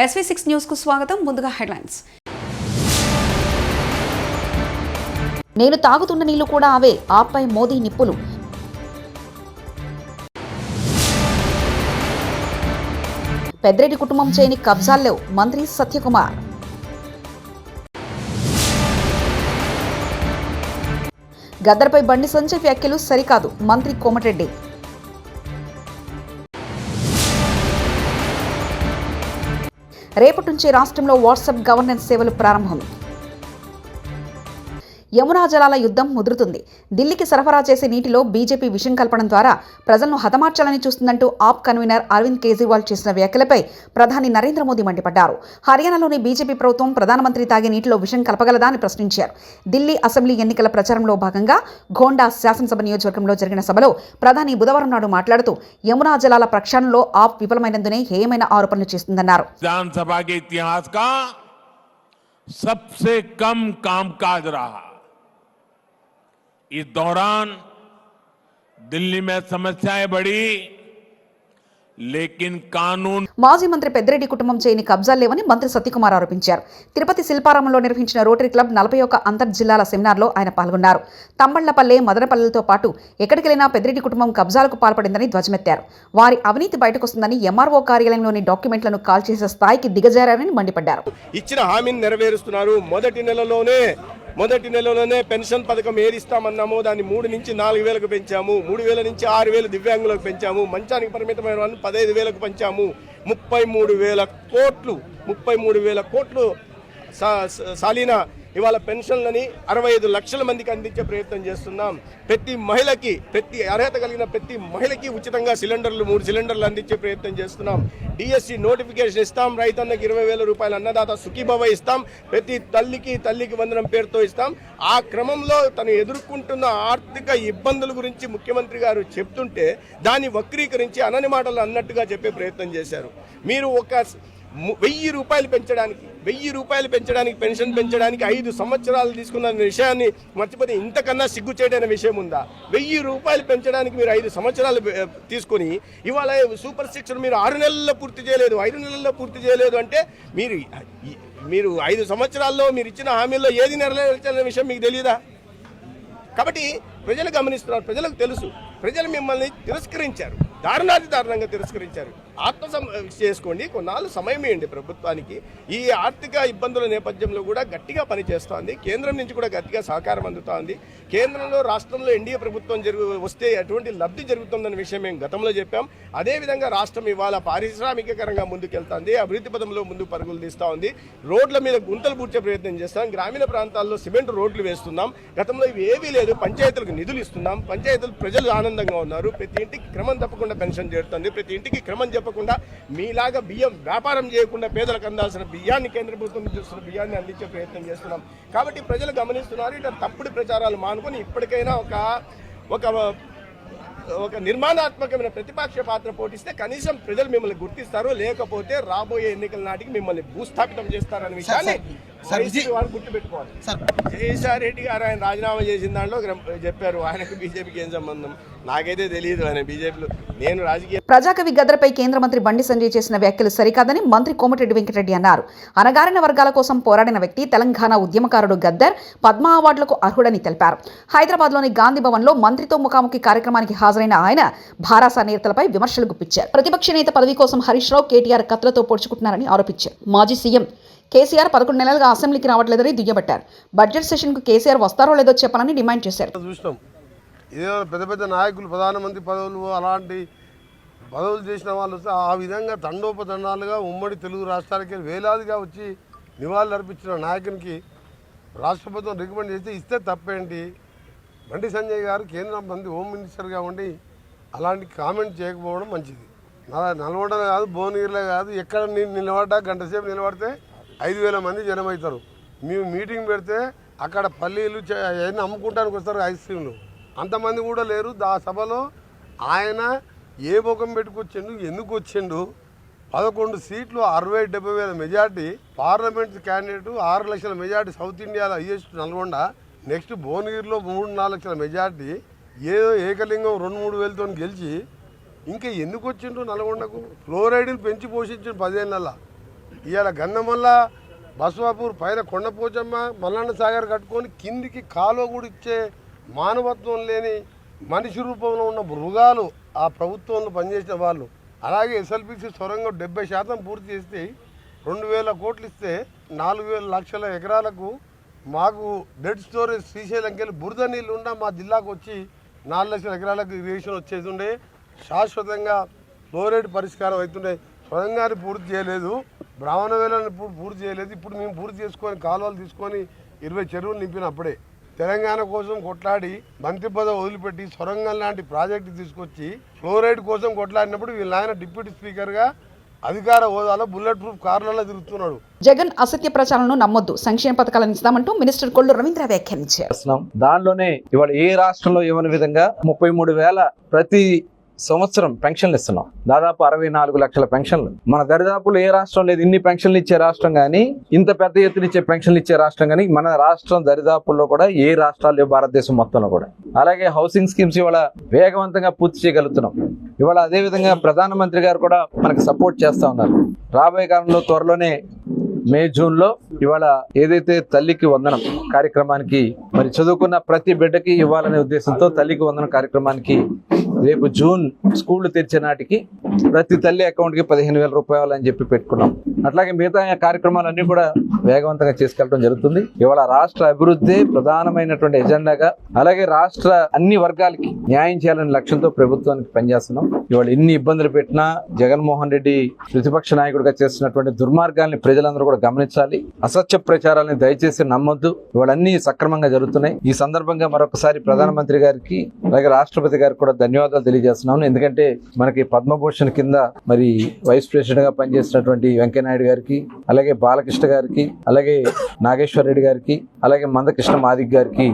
SV6 news కు స్వాగతం. ముందుగా హెడ్లైన్స్. నేను తాగుతున్న నీళ్లు కూడా అవే, ఆపై మోదీ నిప్పులు. పెద్దిరెడ్డి కుటుంబం చేయని కబ్జాల్లేవు, మంత్రి సత్యకుమార్. గద్దర్పై బండి సంజయ్ వ్యాఖ్యలు సరికాదు, మంత్రి కోమటిరెడ్డి. రేపటి నుంచి రాష్ట్రంలో వాట్సాప్ గవర్నెన్స్ సేవలు ప్రారంభం. యమునా జలాల యుద్ధం ముదురుతుంది. ఢిల్లీకి సరఫరా చేసే నీటిలో బీజేపీ విషం కలపడం ద్వారా ప్రజలను హతమార్చాలని చూస్తుందంటూ ఆప్ కన్వీనర్ అరవింద్ కేజ్రీవాల్ చేసిన వ్యాఖ్యలపై ప్రధాని నరేంద్ర మోదీ మండిపడ్డారు. హర్యానాలోని బీజేపీ ప్రభుత్వం ప్రధానమంత్రి తాగే నీటిలో విషం కలపగలదా అని ప్రశ్నించారు. ఢిల్లీ అసెంబ్లీ ఎన్నికల ప్రచారంలో భాగంగా గోండా శాసనసభ నియోజకవర్గంలో జరిగిన సభలో ప్రధాని బుధవారం నాడు మాట్లాడుతూ యమునా జలాల ప్రక్షాళనలో ఆప్ విఫలమైనందునే హేయమైన ఆరోపణలు చేస్తుందన్నారు. इस दौरान दिल्ली में समस्याएं बढ़ी, लेकिन कानून. మాజీ మంత్రి పెద్దిరెడ్డి కుటుంబం చేయని కబ్జాలు లేవని మంత్రి సత్యకుమార్ ఆరోపించారు. తిరుపతి శిల్పారామంలో నిర్వహించిన రోటరీ క్లబ్ 41 అంతర్జిల్లాల సెమినార్లో ఆయన పాల్గొన్నారు. తంబళ్లపల్లె, మదనపల్లెలతో పాటు ఎక్కడికెళ్లినా పెద్దిరెడ్డి కుటుంబం కబ్జాలకు పాల్పడిందని ధ్వజమెత్తారు. వారి అవినీతి బయటకొస్తుందని ఎంఆర్ఓ కార్యాలయంలోని డాక్యుమెంట్లను కాల్ చేసే స్థాయికి దిగజారని మండిపడ్డారు. ఇచ్చిన హామీని నెరవేరుస్తున్నారు. మొదటి నెలలోనే పెన్షన్ పథకం ఏది ఇస్తామన్నామో దాన్ని 3 నుంచి 4 వేలకు పెంచాము. 3,000 నుంచి 6,000 దివ్యాంగులకు పెంచాము. మంచానికి పరిమితమైన వాళ్ళని 15,000కు పెంచాము. 33,000 కోట్లు సాలీనా ఇవాళ పెన్షన్లని 65 లక్షల మందికి అందించే ప్రయత్నం చేస్తున్నాం. ప్రతి అర్హత కలిగిన ప్రతి మహిళకి ఉచితంగా 3 సిలిండర్లు అందించే ప్రయత్నం చేస్తున్నాం. డిఎస్సి నోటిఫికేషన్ ఇస్తాం. రైతన్నకి 20,000 రూపాయలు అన్నదాత సుఖీభవ ఇస్తాం. ప్రతి తల్లికి వందనం పేరుతో ఇస్తాం. ఆ క్రమంలో తను ఎదుర్కొంటున్న ఆర్థిక ఇబ్బందుల గురించి ముఖ్యమంత్రి గారు చెప్తుంటే దాన్ని వక్రీకరించి అనని మాటలు అన్నట్టుగా చెప్పే ప్రయత్నం చేశారు. మీరు ఒక 1,000 రూపాయలు పెంచడానికి పెన్షన్ పెంచడానికి 5 సంవత్సరాలు తీసుకున్న విషయాన్ని మర్చిపోతే ఇంతకన్నా సిగ్గు చేయడైన విషయం ఉందా? 1,000 రూపాయలు పెంచడానికి మీరు 5 సంవత్సరాలు తీసుకొని ఇవాళ సూపర్ 6 మీరు 6 నెలల్లో పూర్తి చేయలేదు, 5 నెలల్లో పూర్తి చేయలేదు అంటే మీరు 5 సంవత్సరాల్లో మీరు ఇచ్చిన హామీల్లో ఏది నెరవేర్చాలనే విషయం మీకు తెలియదా? కాబట్టి ప్రజలు గమనిస్తున్నారు, ప్రజలకు తెలుసు. ప్రజలు మిమ్మల్ని తిరస్కరించారు, దారుణంగా తిరస్కరించారు. చేసుకోండి, కొన్నాళ్ళు సమయం ఇవ్వండి ప్రభుత్వానికి. ఈ ఆర్థిక ఇబ్బందుల నేపథ్యంలో కూడా గట్టిగా పనిచేస్తోంది. కేంద్రం నుంచి కూడా గట్టిగా సహకారం అందుతోంది. కేంద్రంలో రాష్ట్రంలో ఎన్డీఏ ప్రభుత్వం వస్తే ఎటువంటి లబ్ధి జరుగుతుందన్న విషయం మేము గతంలో చెప్పాం. అదేవిధంగా రాష్ట్రం ఇవాళ పారిశ్రామికకరంగా ముందుకెళ్తుంది, అభివృద్ధి పదంలో ముందు పరుగులు తీస్తూ ఉంది. రోడ్ల మీద గుంతలు పూడ్చే ప్రయత్నం చేస్తాం. గ్రామీణ ప్రాంతాల్లో సిమెంట్ రోడ్లు వేస్తున్నాం. గతంలో ఇవి ఏవీ లేదు. పంచాయతీలకు నిధులు ఇస్తున్నాం. పంచాయతీలు ప్రజలు ఆనందంగా ఉన్నారు. ప్రతి ఇంటికి క్రమం తప్పకుండా పెన్షన్ చేరుతుంది. ప్రతి ఇంటికి క్రమం చెప్పకుండా మీలాగా బియ్యం వ్యాపారం చేయకుండా పేదలకు అందాల్సిన బియ్యాన్ని కేంద్ర ప్రభుత్వం చేస్తున్న బియ్యాన్ని అందించే ప్రయత్నం చేస్తున్నాం. కాబట్టి ప్రజలు గమనిస్తున్నారు. ఇట్లా తప్పుడు ప్రచారాలు మానుకొని ఇప్పటికైనా ఒక నిర్మాణాత్మకమైన ప్రతిపక్ష పాత్ర పోటిస్తే కనీసం ప్రజలు మిమ్మల్ని గుర్తిస్తారు. లేకపోతే రాబోయే ఎన్నికల నాటికి మిమ్మల్ని భూస్థాపితం చేస్తారనే విషయాన్ని వారు గుర్తుపెట్టుకోవాలి. జయసాయి రెడ్డి గారు ఆయన రాజీనామా చేసిన దాంట్లో చెప్పారు. ఆయనకు బీజేపీకి ఏం సంబంధం నాకైతే తెలియదు. ఆయన బీజేపీలో నేను రాజకీయ. ప్రజాకవి గద్దర్పై కేంద్ర మంత్రి బండి సంజయ్ చేసిన వ్యాఖ్యలు సరికాదని మంత్రి కోమటిరెడ్డి వెంకటరెడ్డి అన్నారు. అణగారిన వర్గాల కోసం పోరాడిన వ్యక్తి తెలంగాణ ఉద్యమకారుడు గద్దర్ పద్మ అవార్డులకు అర్హుడని తెలిపారు. హైదరాబాద్లోని గాంధీ భవన్లో మంత్రితో ముఖాముఖి కార్యక్రమానికి హాజరైన ఆయన భారాస నేతలపై విమర్శలు గుప్పించారు. ప్రతిపక్ష నేత పదవి కోసం హరీష్ రావు, కేటీఆర్ కత్తులతో పొడుచుకుంటున్నారని ఆరోపించారు. మాజీ సీఎం కేసీఆర్ 11 నెలలుగా అసెంబ్లీకి రావట్లేదని దుయ్యబట్టారు. బడ్జెట్ సెషన్కు కేసీఆర్ వస్తారో లేదో చెప్పాలని డిమాండ్ చేశారు. ఏదైనా పెద్ద నాయకులు ప్రధానమంత్రి పదవులు అలాంటి పదవులు చేసిన వాళ్ళు వస్తే ఆ విధంగా దండోపదండాలుగా ఉమ్మడి తెలుగు రాష్ట్రాలకి వేలాదిగా వచ్చి నివాళులు అర్పించిన నాయకునికి రాష్ట్ర ప్రభుత్వం రికమెండ్ చేస్తే ఇస్తే తప్పేంటి? బండి సంజయ్ గారు కేంద్ర మంత్రి హోమ్ మినిస్టర్గా ఉండి అలాంటి కామెంట్ చేయకపోవడం మంచిది. నల్గొండలో కాదు, భువనగిరిలో కాదు, ఎక్కడ నిలబడ్డా గంట సేపు నిలబడితే 5,000 మంది జనం అవుతారు. మేము మీటింగ్ పెడితే అక్కడ పల్లీలు అవన్నీ అమ్ముకుంటానికి వస్తారు, ఐస్ క్రీమ్లు. అంతమంది కూడా లేరు. ఆ సభలో ఆయన ఏ ముఖం పెట్టుకొచ్చిండు, ఎందుకు వచ్చిండు? 11 సీట్లు, 60-70 వేల మెజార్టీ, పార్లమెంట్ క్యాండిడేట్, 6 లక్షల మెజార్టీ, సౌత్ ఇండియాలో హైయెస్ట్ నల్గొండ. నెక్స్ట్ భువనగిరిలో 3-4 లక్షల మెజార్టీ, ఏదో ఏకలింగం 2-3 వేలతో గెలిచి ఇంకా ఎందుకు వచ్చిండ్రు నల్గొండకు? ఫ్లోరైడ్ని పెంచి పోషించిండు 10 ఏళ్ళ. ఇవాళ గంధమల్ల బసవాపూర్ పైన కొండపోచమ్మ మల్లన్న సాగర్ కట్టుకొని కిందికి కాలువ కూడా ఇచ్చే మానవత్వం లేని మనిషి రూపంలో ఉన్న మృగాలు ఆ ప్రభుత్వంలో పనిచేసిన వాళ్ళు. అలాగే ఎస్ఎల్బిసి సొరంగం 70% పూర్తి చేస్తే 2,000 కోట్లు ఇస్తే 4,000 లక్షల ఎకరాలకు మాకు డెడ్ స్టోరేజ్ శ్రీశైలంకి వెళ్ళి బురద నీళ్ళు ఉన్న మా జిల్లాకు వచ్చి 4 లక్షల ఎకరాలకు ఇరిగేషన్ వచ్చేది ఉండే. శాశ్వతంగా ఫ్లోరైడ్ పరిష్కారం అవుతుండే. సొరంగాన్ని పూర్తి చేయలేదు, బ్రాహ్మణ వేలను పూర్తి చేయలేదు. ఇప్పుడు మేము పూర్తి చేసుకొని కాలువలు తీసుకొని 20 చెరువులు నింపినప్పుడే తెలంగాణ కోసం కొట్లాడి మంత్రి పదవి వదిలిపెట్టి సొరంగం లాంటి ప్రాజెక్టు తీసుకొచ్చి ఫ్లోరైడ్ కోసం కొట్లాడినప్పుడు వీళ్ళ ఆయన డిప్యూటీ స్పీకర్గా అధికార హోదాలో బుల్లెట్ ప్రూఫ్ కార్లలో తిరుగుతున్నాడు. జగన్ అసత్య ప్రచారాలను నమ్మొద్దు, సంక్షేమ పథకాలను ఇస్తామంటూ మినిస్టర్ కొల్లు రవీంద్ర వ్యాఖ్యానించారు. దానిలోనే ఇవాళ ఏ రాష్ట్రంలో ఇవ్వని విధంగా 33,000 ప్రతి సంవత్సరం పెన్షన్లు ఇస్తున్నాం. దాదాపు 64 లక్షల పెన్షన్లు. మన దరిదాపులు ఏ రాష్ట్రం లేదు ఇన్ని పెన్షన్లు ఇచ్చే రాష్ట్రం కానీ, ఇంత పెద్ద ఎత్తున ఇచ్చే పెన్షన్లు ఇచ్చే రాష్ట్రం కానీ మన రాష్ట్రం దరిదాపుల్లో కూడా ఏ రాష్ట్రాలు భారతదేశం మొత్తంలో కూడా. అలాగే హౌసింగ్ స్కీమ్స్ ఇవాళ వేగవంతంగా పూర్తి చేయగలుగుతున్నాం. ఇవాళ అదేవిధంగా ప్రధానమంత్రి గారు కూడా మనకు సపోర్ట్ చేస్తా ఉన్నారు. రాబోయే కాలంలో త్వరలోనే మే జూన్లో ఇవాళ ఏదైతే తల్లికి వందనం కార్యక్రమానికి మరి చదువుకున్న ప్రతి బిడ్డకి ఇవ్వాలనే ఉద్దేశంతో తల్లికి వందనం కార్యక్రమానికి రేపు జూన్ స్కూళ్లు తెరిచే నాటికి ప్రతి తల్లి అకౌంట్కి 15,000 రూపాయలు అని చెప్పి పెట్టుకున్నాం. అట్లాగే మిగతా కార్యక్రమాలన్నీ కూడా వేగవంతంగా చేసుకెళ్ళడం జరుగుతుంది. ఇవాళ రాష్ట్ర అభివృద్ధి ప్రధానమైనటువంటి ఎజెండాగా, అలాగే రాష్ట్ర అన్ని వర్గాలకి న్యాయం చేయాలనే లక్ష్యంతో ప్రభుత్వానికి పనిచేస్తున్నాం. ఇవాళ ఎన్ని ఇబ్బందులు పెట్టినా జగన్మోహన్ రెడ్డి ప్రతిపక్ష నాయకుడిగా చేస్తున్నటువంటి దుర్మార్గాల్ని ప్రజలందరూ కూడా గమనించాలి. అసత్య ప్రచారాలని దయచేసి నమ్మొద్దు. ఇవాళ అన్ని సక్రమంగా జరుగుతున్నాయి. ఈ సందర్భంగా మరొకసారి ప్రధానమంత్రి గారికి అలాగే రాష్ట్రపతి గారికి కూడా ధన్యవాదాలు తెలియజేస్తున్నాను. ఎందుకంటే మనకి పద్మభూషణ్ కింద మరి వైస్ ప్రెసిడెంట్ గా పనిచేసినటువంటి వెంకయ్యనాయుడు గారికి, అలాగే బాలకృష్ణ గారికి, అలాగే నాగేశ్వర రెడ్డి గారికి, అలాగే మందకృష్ణ మాదిక్ గారికి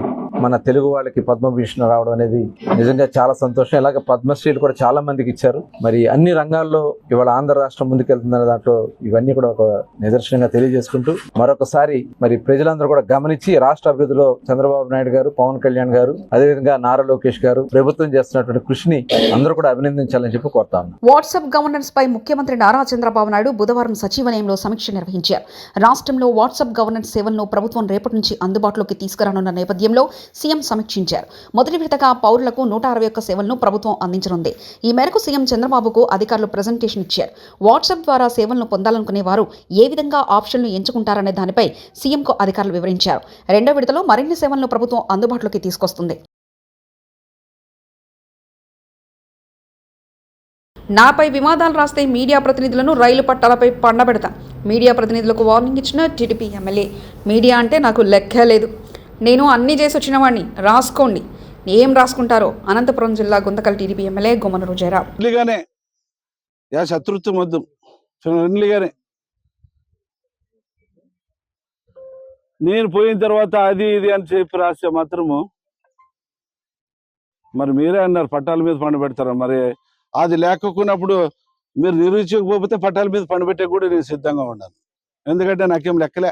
మన తెలుగు వాళ్ళకి పద్మభూషణ్ రావడం అనేది నిజంగా చాలా సంతోషం. ఇలాగ పద్మశ్రీలు కూడా చాలా మందికి ఇచ్చారు. మరి అన్ని రంగాల్లో ఇవాళ ఆంధ్ర రాష్ట్రం ముందుకెళ్తున్న దాంట్లో ఇవన్నీ కూడా ఒక నిదర్శనంగా తెలియజేసుకుంటూ మరొకసారి మరి ప్రజలందరూ కూడా గమనించి రాష్ట్ర అభివృద్ధిలో చంద్రబాబు నాయుడు గారు, పవన్ కళ్యాణ్ గారు, అదేవిధంగా నారా లోకేష్ గారు ప్రభుత్వం చేస్తున్నటువంటి కృషిని అందరూ కూడా అభినందించాలని చెప్పి కోరుతా ఉన్నాను. వాట్సాప్ గవర్నెన్స్ పై ముఖ్యమంత్రి నారా చంద్రబాబు నాయుడు బుధవారం సచివాలయంలో సమీక్ష నిర్వహించారు. రాష్ట్రంలో వాట్సాప్ గవర్నెన్స్ సేవలను ప్రభుత్వం రేపటి నుంచి అందుబాటులోకి తీసుకురానున్న నేపథ్యంలో సీఎం సమీక్షించారు. మొదటి విడతగా పౌరులకు 161 సేవలను ప్రభుత్వం అందించనుంది. ఈ మేరకు సీఎం చంద్రబాబుకు అధికారులు ప్రెజెంటేషన్ ఇచ్చారు. వాట్సాప్ ద్వారా సేవలను పొందాలనుకునే వారు ఏ విధంగా ఆప్షన్లు ఎంచుకుంటారనే దానిపై సీఎంకు అధికారులు వివరించారు. రెండో విడతలో మరిన్ని సేవలను ప్రభుత్వం అందుబాటులోకి తీసుకొస్తుంది. నాపై వివాదాలు రాస్తే మీడియా ప్రతినిధులను రైలు పట్టాలపై పండబెడతా. మీడియా ప్రతినిధులకు వార్నింగ్ ఇచ్చిన టీడీపీ ఎమ్మెల్యే. మీడియా అంటే నాకు లెక్కే లేదు, నేను అన్నీ చేసి వచ్చిన వాడిని, రాసుకోండి. ఏం రాసుకుంటారో. అనంతపురం జిల్లా గుంతకల్ టీడీపీ ఎమ్మెల్యే గుమ్మనూరు జయరాం. శత్రుత్వం వద్దు, ఫ్రెండ్లీగానే. నేను పోయిన తర్వాత అది ఇది అని చెప్పి రాస్తే మాత్రము మరి మీరే అన్నారు పట్టాల మీద పండబెడతారా. మరి అది లేకున్నప్పుడు మీరు నిరూపించకపోతే పట్టాల మీద పండబెట్టే కూడా నేను సిద్ధంగా ఉన్నాను. ఎందుకంటే నాకేం లెక్కలే,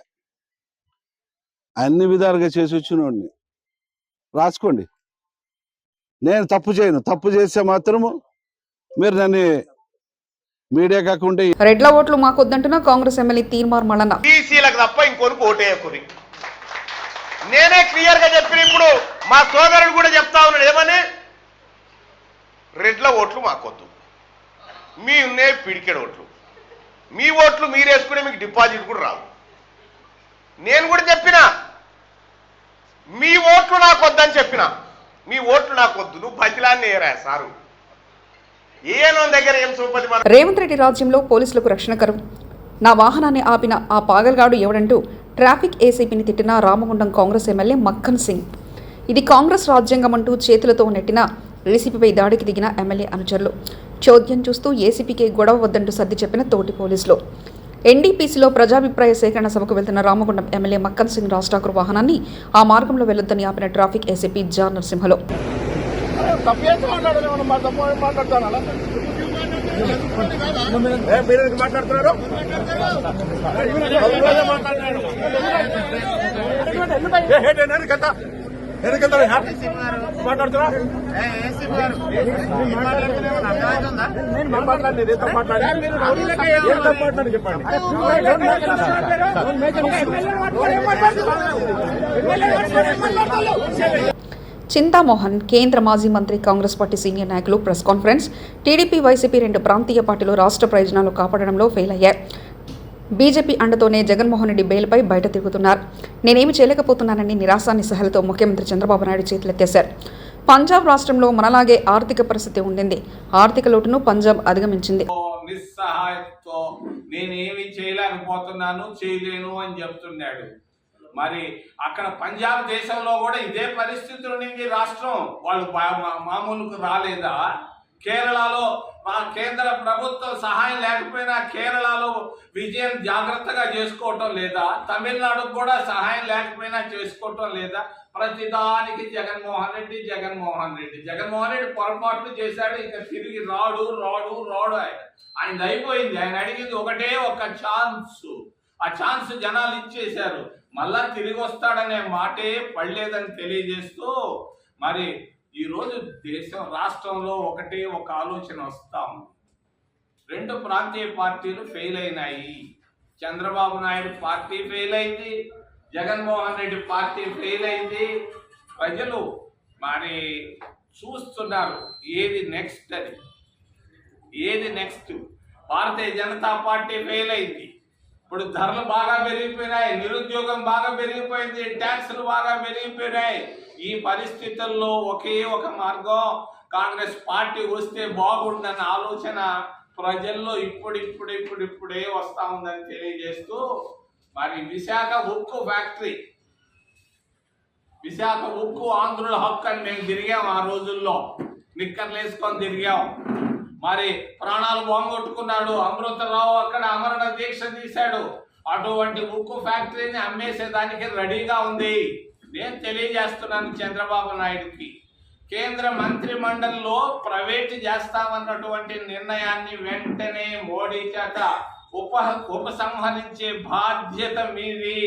అన్ని విధాలుగా చేసి వచ్చినోడిని. రాసుకోండి, నేను తప్పు చేయను. తప్పు చేస్తే మాత్రము మీరు నన్ను మీడియా కాకుండా. రెడ్ల ఓట్లు మాకొద్దంటున్నా కాంగ్రెస్ ఎమ్మెల్యే తీర్మార్ మల్లన్న. బీసీలకు తప్ప ఇంకొనికి ఓటేయకురి. నేనే క్లియర్ గా చెప్పిన. ఇప్పుడు మా సోదరుడు కూడా చెప్తా ఉన్నాడు, ఏమని? రెడ్ల ఓట్లు మాకొద్దు, మీ ఉన్నాయి పిడికెడు ఓట్లు, మీ ఓట్లు మీరు వేసుకునే మీకు డిపాజిట్ కూడా రావు. నేను కూడా చెప్పిన, మీ ఓట్లు నాకు వద్దని చెప్పిన. మీ ఓట్లు నాకు వద్దు, నువ్వు బతిలాన్ని ఏరా సారు. దగ్గర ఏం సూపది. రేవంత్ రెడ్డి రాజ్యంలో పోలీసులకు రక్షణ కరువు. నా వాహనాన్ని ఆపిన ఆ పాగల్గాడు ఎవడంటూ ట్రాఫిక్ ఏసీపీని తిట్టిన రామగుండం కాంగ్రెస్ ఎమ్మెల్యే మక్కన్ సింగ్. ఇది కాంగ్రెస్ రాజ్యాంగం అంటూ చేతులతో నెట్టిన ఏసీపీపై దాడికి దిగిన ఎమ్మెల్యే అనుచరులు. చోద్యం చూస్తూ ఏసీపీకి గొడవ వద్దంటూ సర్ది చెప్పిన తోటి పోలీసులు. ఎన్డీపీసీలో ప్రజాభిప్రాయ సేకరణ సభకు వెళ్తున్న రామగుండం ఎమ్మెల్యే మక్కన్ సింగ్ రాజ్ ఠాకూర్ వాహనాన్ని ఆ మార్గంలో వెళ్లొద్దని ఆపిన ట్రాఫిక్ ఏసీపీ జా నరసింహలో. చింతామోహన్ కేంద్ర మాజీ మంత్రి కాంగ్రెస్ పార్టీ సీనియర్ నాయకులు ప్రెస్ కాన్ఫరెన్స్. టీడీపీ వైసీపీ రెండు ప్రాంతీయ పార్టీలు రాష్ట్ర ప్రయోజనాలు కాపాడడంలో ఫెయిల్ అయ్యాయి. బీజేపీ అండతోనే జగన్మోహన్ రెడ్డి బెయిల్పై బయట తిరుగుతున్నారు. నేనేమి చేయలేకపోతున్నానని నిరాశా నిస్సహాలతో ముఖ్యమంత్రి చంద్రబాబు నాయుడు చేతులెత్తేశారు. పంజాబ్ రాష్ట్రంలో మనలాగే ఆర్థిక పరిస్థితి ఉండింది. ఆర్థిక లోటును పంజాబ్ అధిగమించింది. నిస్సహాయతతో నేనేమి చేయలేకపోతున్నాను, చేయలేను అని చెప్తున్నాడు. మరి అక్కడ పంజాబ్ దేశంలో కూడా ఇదే పరిస్థితులు ఉండింది. రాష్ట్రం వాళ్ళు మామూలుకు రాలేదా? కేరళలో మా కేంద్ర ప్రభుత్వం సహాయం లేకపోయినా కేరళలో విజయం జాగ్రత్తగా చేసుకోవటం లేదా? తమిళనాడుకు కూడా సహాయం లేకపోయినా చేసుకోవటం లేదా? ప్రతిదానికి జగన్మోహన్ రెడ్డి జగన్మోహన్ రెడ్డి జగన్మోహన్ రెడ్డి పొరపాట్లు చేశాడు. ఇక తిరిగి రాడు ఆయన అయిపోయింది. ఆయన అడిగింది ఒకటే ఒక ఛాన్స్. ఆ ఛాన్స్ జనాలు ఇచ్చేశారు. మళ్ళా తిరిగి వస్తాడనే మాటే పడలేదని తెలియజేస్తూ మరి ఈరోజు రాష్ట్రంలో ఒకటే ఒక ఆలోచన వస్తాం. రెండు ప్రాంతీయ పార్టీలు ఫెయిల్ అయినాయి. చంద్రబాబు నాయుడు పార్టీ ఫెయిల్ అయింది, జగన్మోహన్ రెడ్డి పార్టీ ఫెయిల్ అయింది. ప్రజలు మరి చూస్తున్నారు ఏది నెక్స్ట్ అని. ఏది next? Bharatiya Janata party fail అయింది. ఇప్పుడు ధరలు బాగా పెరిగిపోయినాయి, నిరుద్యోగం బాగా పెరిగిపోయింది, ట్యాక్సులు బాగా పెరిగిపోయినాయి. ఈ పరిస్థితుల్లో ఒకే ఒక మార్గం, కాంగ్రెస్ పార్టీ వస్తే బాగుండన్న ఆలోచన ప్రజల్లో ఇప్పుడిప్పుడే వస్తా ఉందని తెలియజేస్తూ మరి విశాఖ ఉక్కు ఫ్యాక్టరీ, విశాఖ ఉక్కు ఆంధ్రుల హక్కు అని మేము తిరిగాం. ఆ రోజుల్లో నిక్కర్లు వేసుకొని తిరిగాం. మరి ప్రాణాలు పోగొట్టుకున్నాడు. అమృతరావు అక్కడ అమరణ దీక్ష తీశాడు. అటువంటి ఉక్కు ఫ్యాక్టరీని అమ్మేసేదానికి రెడీగా ఉంది. నేను తెలియజేస్తున్నాను చంద్రబాబు నాయుడుకి, కేంద్ర మంత్రి మండలిలో ప్రైవేట్ చేస్తామన్నటువంటి నిర్ణయాన్ని వెంటనే మోడీ చేత ఉపసంహరించే బాధ్యత మీది.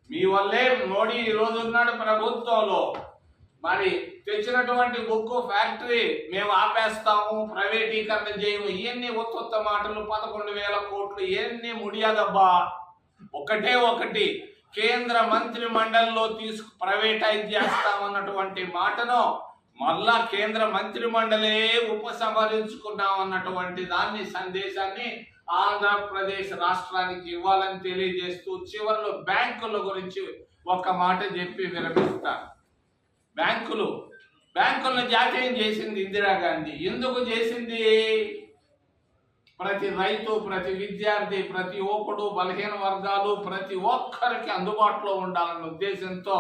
మీ వల్లే మోడీ ఈరోజు ఉన్నాడు ప్రభుత్వంలో. మరి తెచ్చినటువంటి ఉక్కు ఫ్యాక్టరీ మేము ఆపేస్తాము, ప్రైవేటీకరణ చేయము, ఇవన్నీ ఉత్త మాటలు. 11,000 కోట్లు ఎన్ని ముడియాదబ్బా. ఒకటి కేంద్ర మంత్రి మండలిలో ప్రైవేటైజ్ చేస్తామన్నటువంటి మాటను మళ్ళా కేంద్ర మంత్రి మండలే ఉపసంహరించుకున్నామన్నటువంటి సందేశాన్ని ఆంధ్రప్రదేశ్ రాష్ట్రానికి ఇవ్వాలని తెలియజేస్తూ చివరిలో బ్యాంకుల గురించి ఒక మాట చెప్పి విరమిస్తారు. బ్యాంకులను జాతీయం చేసింది ఇందిరాగాంధీ. ఎందుకు చేసింది? ప్రతి రైతు, ప్రతి విద్యార్థి, ప్రతి యువకుడు, బలహీన వర్గాలు ప్రతి ఒక్కరికి అందుబాటులో ఉండాలన్న ఉద్దేశంతో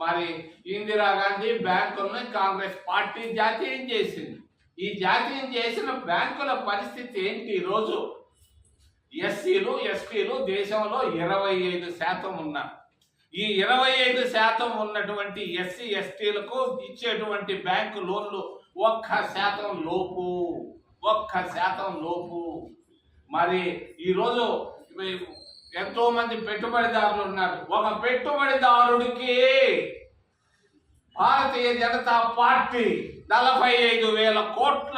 మరి ఇందిరాగాంధీ బ్యాంకులను కాంగ్రెస్ పార్టీ జాతీయం చేసింది. ఈ జాతీయం చేసిన బ్యాంకుల పరిస్థితి ఏంటి? ఈరోజు ఎస్సీలు ఎస్టీలు దేశంలో 25% ఉన్నారు. ఈ 25% ఉన్నటువంటి ఎస్సీ ఎస్టీలకు ఇచ్చేటువంటి బ్యాంకు లోన్లు 1% లోపు. మరి ఈరోజు ఎంతో మంది పెట్టుబడిదారులు ఉన్నారు. ఒక పెట్టుబడిదారుడికి భారతీయ జనతా పార్టీ 45,000 కోట్ల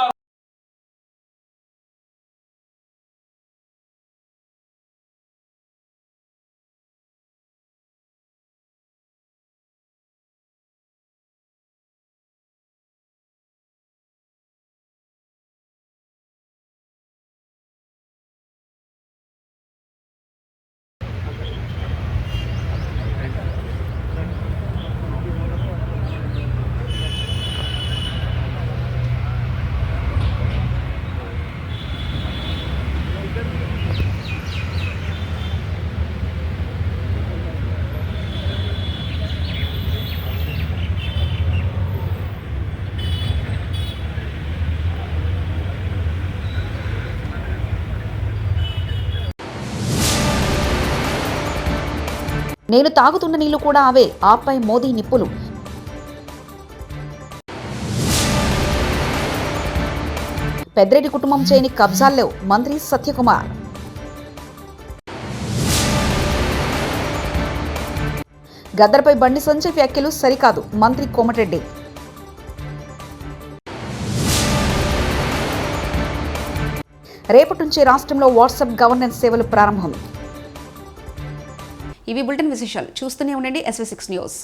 నేను తాగుతున్న నీళ్లు కూడా అవే, ఆపై మోదీ నిప్పులు. పెద్దిరెడ్డి కుటుంబం చేయని కబ్జాల్లో మంత్రి సత్యకుమార్. గద్దర్పై బండి సంజయ్ వ్యాఖ్యలు సరికాదు, మంత్రి కోమటిరెడ్డి. రేపటి నుంచి రాష్ట్రంలో వాట్సాప్ గవర్నెన్స్ సేవలు ప్రారంభం. ఇవి బులెటిన్ విశేషాలు. చూస్తూనే ఉండండి SV6 న్యూస్.